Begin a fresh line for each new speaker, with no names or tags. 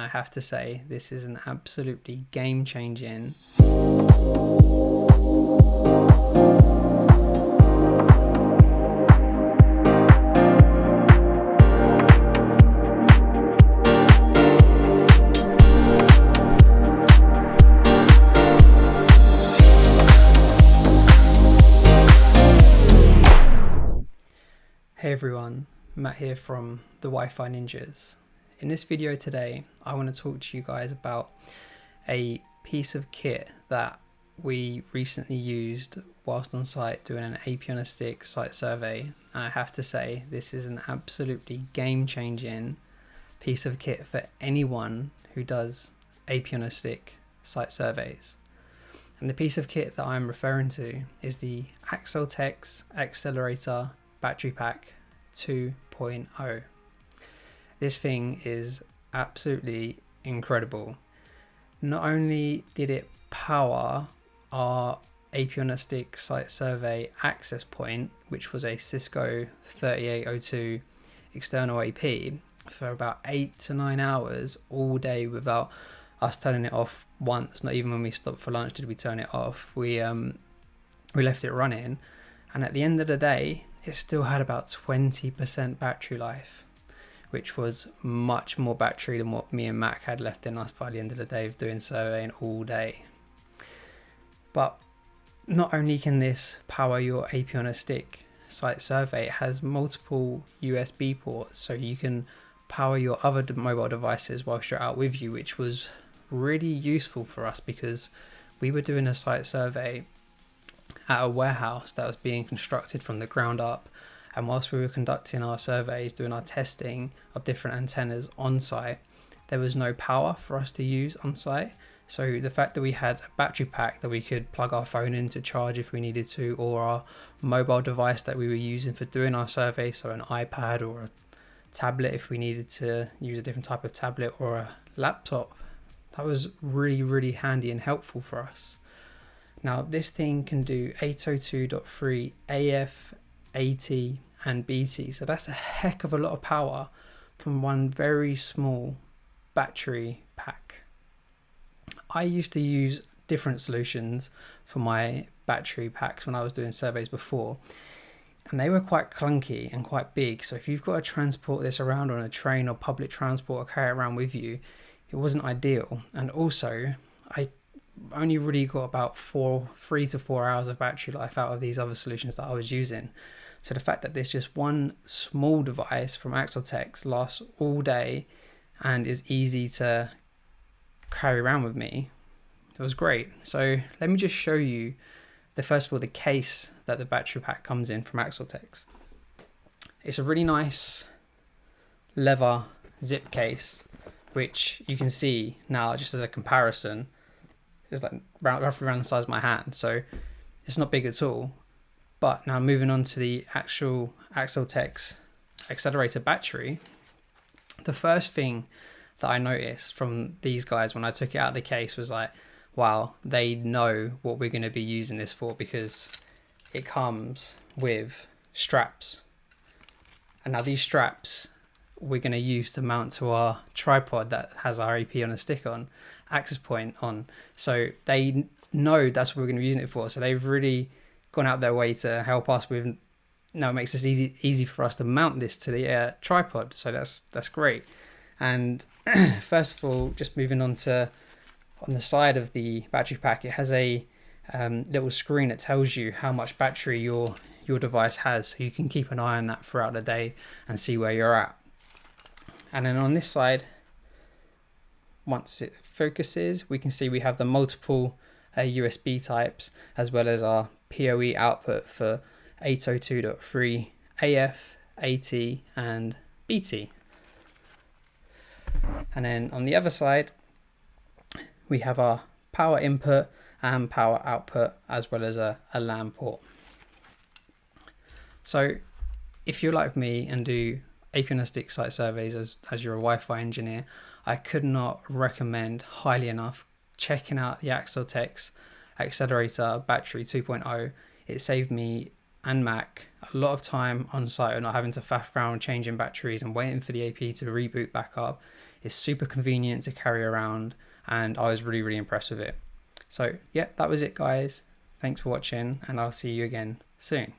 I have to say this is an absolutely game-changing Hey everyone, Matt here from the Wi-Fi Ninjas. In this video today, I want to talk to you guys about a piece of kit that we recently used whilst on site doing an AP on a Stick site survey. And I have to say, this is an absolutely game-changing piece of kit for anyone who does AP on a Stick site surveys. And the piece of kit that I'm referring to is the AccelTex Accelerator Battery Pack 2.0. This thing is absolutely incredible. Not only did it power our AP on a Stick site survey access point, which was a Cisco 3802 external AP, for about 8 to 9 hours all day without us turning it off once. Not even when we stopped for lunch did we turn it off. We left it running, and at the end of the day it still had about 20% battery life, which was much more battery than what me and Mac had left in us by the end of the day of doing surveying all day. But not only can this power your AP on a Stick site survey, it has multiple USB ports, so you can power your other mobile devices whilst you're out with you, which was really useful for us because we were doing a site survey at a warehouse that was being constructed from the ground up, and whilst we were conducting our surveys, doing our testing of different antennas on site, there was no power for us to use on site. So the fact that we had a battery pack that we could plug our phone in to charge if we needed to, or our mobile device that we were using for doing our survey, so an iPad or a tablet if we needed to use a different type of tablet, or a laptop, that was really handy and helpful for us. Now this thing can do 802.3 AF, AT and BT, so that's a heck of a lot of power from one very small battery pack. I used to use different solutions for my battery packs when I was doing surveys before, and they were quite clunky and quite big, so if you've got to transport this around on a train or public transport or carry it around with you, it wasn't ideal. And also I only really got about 3 to 4 hours of battery life out of these other solutions that I was using. So the fact that this just one small device from AccelTex lasts all day and is easy to carry around with me, it was great. So let me just show you first of all the case that the battery pack comes in from AccelTex. It's a really nice leather zip case, which you can see now just as a comparison is like roughly around the size of my hand, so it's not big at all. But now moving on to the actual AccelTex Accelerator battery, the first thing that I noticed from these guys when I took it out of the case was like, wow, they know what we're going to be using this for, because it comes with straps. And now these straps we're going to use to mount to our tripod that has our AP on a stick on, access point on. So they know that's what we're going to be using it for. So they've really gone out their way to help us with. Now it makes it easy for us to mount this to the tripod. So that's great. And first of all, just moving on to on the side of the battery pack, it has a little screen that tells you how much battery your device has, so you can keep an eye on that throughout the day and see where you're at. And then on this side, once it focuses, we can see we have the multiple USB types, as well as our PoE output for 802.3 AF, AT and BT. And then on the other side, we have our power input and power output, as well as a LAN port. So if you're like me and do AP on a Stick site surveys as you're a Wi-Fi engineer, I could not recommend highly enough checking out the AccelTex Accelerator Battery 2.0. It saved me and Mac a lot of time on site and not having to faff around changing batteries and waiting for the AP to reboot back up. It's super convenient to carry around, and I was really impressed with it. So yeah, that was it guys. Thanks for watching, and I'll see you again soon.